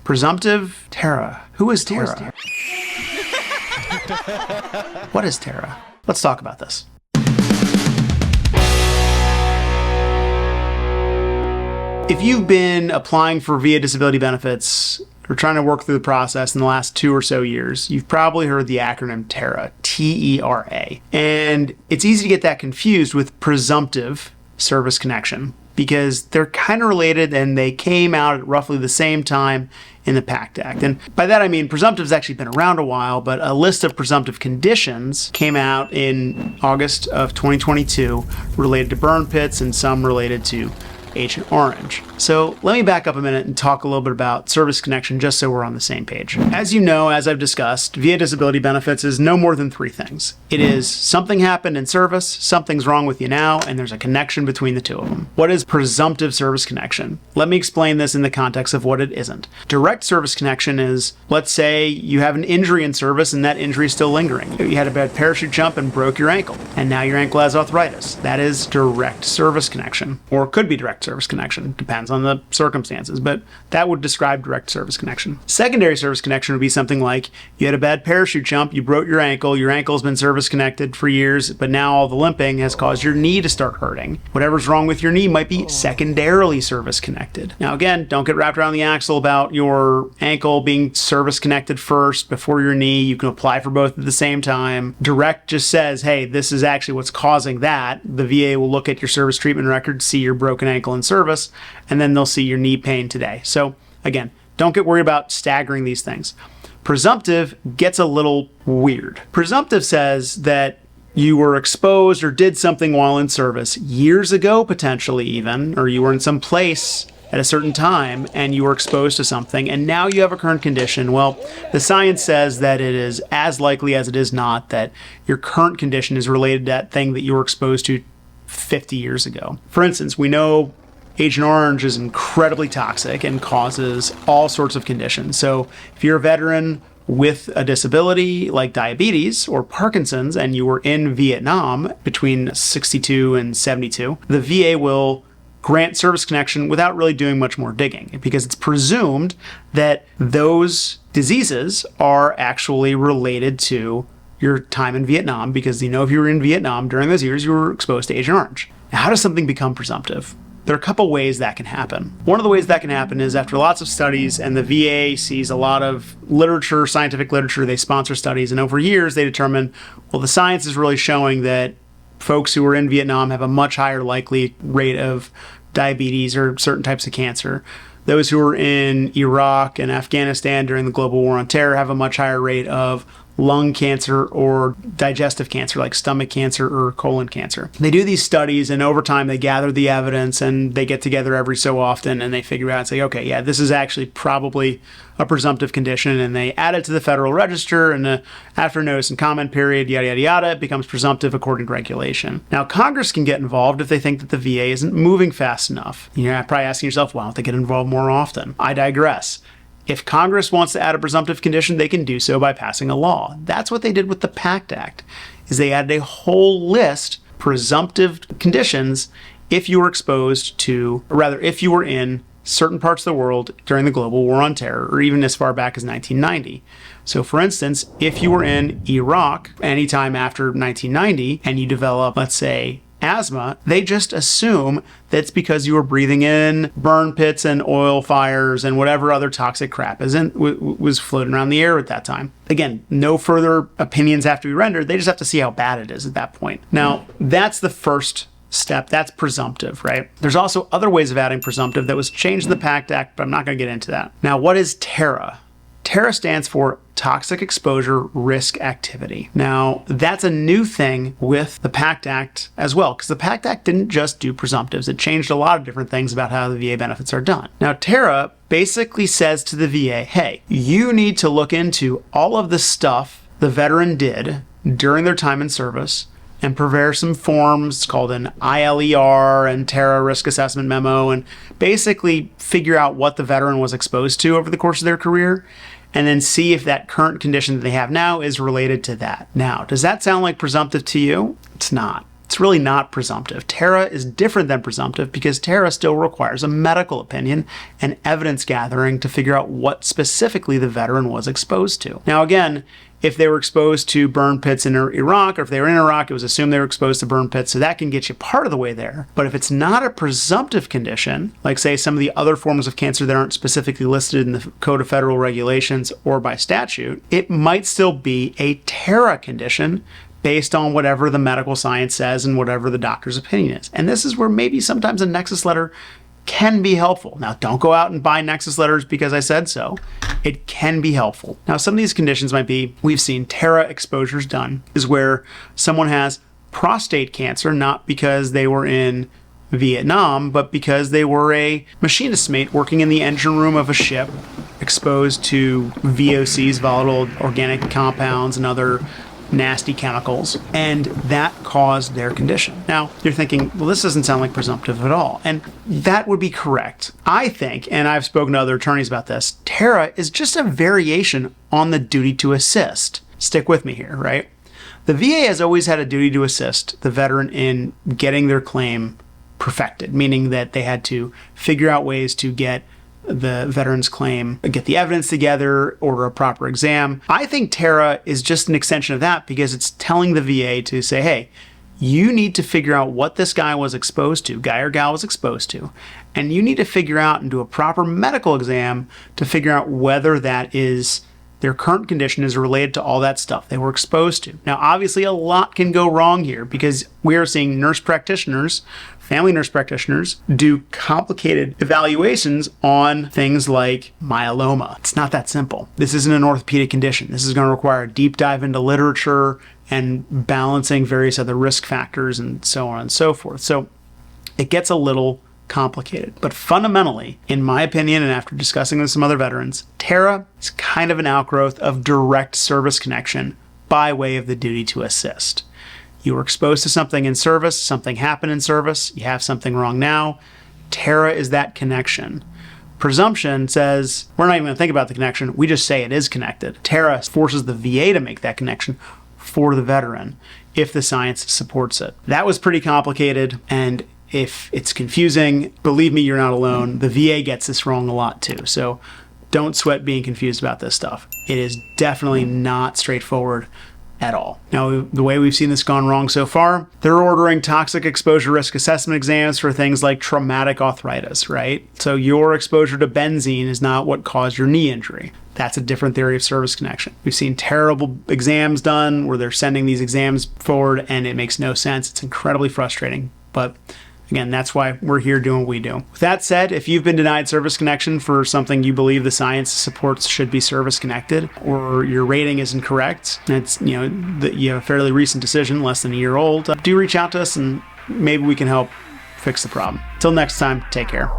Presumptive, TERA. Who is TERA? What is TERA? Let's talk about this. If you've been applying for VA disability benefits or trying to work through the process in the last 2 or so years, you've probably heard the acronym TERA, T-E-R-A. And it's easy to get that confused with presumptive service connection because they're kind of related and they came out at roughly the same time in the PACT Act. And by that I mean presumptive's actually been around a while, but a list of presumptive conditions came out in August of 2022 related to burn pits and some related to Agent Orange. So let me back up a minute and talk a little bit about service connection just so we're on the same page. As you know, as I've discussed, VA disability benefits is no more than 3 things. It is something happened in service, something's wrong with you now, and there's a connection between the two of them. What is presumptive service connection? Let me explain this in the context of what it isn't. Direct service connection is, let's say you have an injury in service and that injury is still lingering. You had a bad parachute jump and broke your ankle, and now your ankle has arthritis. That is direct service connection, or could be direct service connection. Depends on the circumstances, but that would describe direct service connection. Secondary service connection would be something like you had a bad parachute jump, you broke your ankle's been service connected for years, but now all the limping has caused your knee to start hurting. Whatever's wrong with your knee might be secondarily service connected. Now again, don't get wrapped around the axle about your ankle being service connected first before your knee. You can apply for both at the same time. Direct just says, hey, this is actually what's causing that. The VA will look at your service treatment record, see your broken ankle in service, and then they'll see your knee pain today. So again, don't get worried about staggering these things. Presumptive gets a little weird. Presumptive says that you were exposed or did something while in service years ago, potentially even, or you were in some place at a certain time and you were exposed to something and now you have a current condition. Well, the science says that it is as likely as it is not that your current condition is related to that thing that you were exposed to 50 years ago. For instance, we know Agent Orange is incredibly toxic and causes all sorts of conditions. So if you're a veteran with a disability like diabetes or Parkinson's and you were in Vietnam between 62 and 72, the VA will grant service connection without really doing much more digging because it's presumed that those diseases are actually related to your time in Vietnam because you know if you were in Vietnam during those years, you were exposed to Agent Orange. Now, how does something become presumptive? There are a couple ways that can happen. One of the ways that can happen is after lots of studies and the VA sees a lot of literature, scientific literature, they sponsor studies, and over years they determine, well, the science is really showing that folks who are in Vietnam have a much higher likely rate of diabetes or certain types of cancer. Those who are in Iraq and Afghanistan during the global war on terror have a much higher rate of lung cancer or digestive cancer like stomach cancer or colon cancer. They do these studies and over time they gather the evidence and they get together every so often and they figure out and say, okay, yeah, this is actually probably a presumptive condition, and they add it to the Federal Register, and after notice and comment period, yada, yada, yada, it becomes presumptive according to regulation. Now, Congress can get involved if they think that the VA isn't moving fast enough. You're probably asking yourself, why don't they get involved more often? I digress. If Congress wants to add a presumptive condition, they can do so by passing a law. That's what they did with the PACT Act, is they added a whole list of presumptive conditions if you were exposed to, or rather, if you were in certain parts of the world during the global war on terror, or even as far back as 1990. So for instance, if you were in Iraq anytime after 1990 and you develop, let's say, asthma, they just assume that's because you were breathing in burn pits and oil fires and whatever other toxic crap was floating around the air at that time. Again, no further opinions have to be rendered. They just have to see how bad it is at that point. Now, that's the first step. That's presumptive, right? There's also other ways of adding presumptive that was changed in the PACT Act, but I'm not going to get into that. Now, what is TERA? TERA stands for Toxic Exposure Risk Activity. Now, that's a new thing with the PACT Act as well, because the PACT Act didn't just do presumptives. It changed a lot of different things about how the VA benefits are done. Now, TERA basically says to the VA, hey, you need to look into all of the stuff the veteran did during their time in service and prepare some forms called an ILER and TERA risk assessment memo and basically figure out what the veteran was exposed to over the course of their career and then see if that current condition that they have now is related to that. Now, does that sound like presumptive to you? It's not. It's really not presumptive. TERA is different than presumptive because TERA still requires a medical opinion and evidence gathering to figure out what specifically the veteran was exposed to. Now again, if they were exposed to burn pits in Iraq, or if they were in Iraq, it was assumed they were exposed to burn pits, so that can get you part of the way there. But if it's not a presumptive condition, like say some of the other forms of cancer that aren't specifically listed in the Code of Federal Regulations or by statute, it might still be a TERA condition based on whatever the medical science says and whatever the doctor's opinion is. And this is where maybe sometimes a nexus letter can be helpful. Now, don't go out and buy nexus letters because I said so. It can be helpful. Now, some of these conditions might be, we've seen TERA exposures done, is where someone has prostate cancer, not because they were in Vietnam, but because they were a machinist mate working in the engine room of a ship, exposed to VOCs, volatile organic compounds, and other nasty chemicals, and that caused their condition. Now, you're thinking, well, this doesn't sound like presumptive at all, and that would be correct. I think, and I've spoken to other attorneys about this, TERA is just a variation on the duty to assist. Stick with me here, right? The VA has always had a duty to assist the veteran in getting their claim perfected, meaning that they had to figure out ways to get the veteran's claim, get the evidence together, order a proper exam. I think TERA is just an extension of that because it's telling the VA to say, hey, you need to figure out what this guy was exposed to, guy or gal was exposed to, and you need to figure out and do a proper medical exam to figure out whether that is their current condition is related to all that stuff they were exposed to. Now, obviously, a lot can go wrong here because we are seeing nurse practitioners, family nurse practitioners, do complicated evaluations on things like myeloma. It's not that simple. This isn't an orthopedic condition. This is going to require a deep dive into literature and balancing various other risk factors and so on and so forth. So it gets a little complicated. But fundamentally, in my opinion, and after discussing with some other veterans, TERA is kind of an outgrowth of direct service connection by way of the duty to assist. You were exposed to something in service, something happened in service, you have something wrong now. TERA is that connection. Presumption says, we're not even going to think about the connection, we just say it is connected. TERA forces the VA to make that connection for the veteran if the science supports it. That was pretty complicated, and if it's confusing, believe me, you're not alone. The VA gets this wrong a lot too. So don't sweat being confused about this stuff. It is definitely not straightforward at all. Now, the way we've seen this gone wrong so far, they're ordering toxic exposure risk assessment exams for things like traumatic arthritis, right? So your exposure to benzene is not what caused your knee injury. That's a different theory of service connection. We've seen terrible exams done where they're sending these exams forward and it makes no sense. It's incredibly frustrating, but again, that's why we're here doing what we do. With that said, if you've been denied service connection for something you believe the science supports should be service connected, or your rating is incorrect, and it's, you have a fairly recent decision, less than a year old, do reach out to us and maybe we can help fix the problem. Till next time, take care.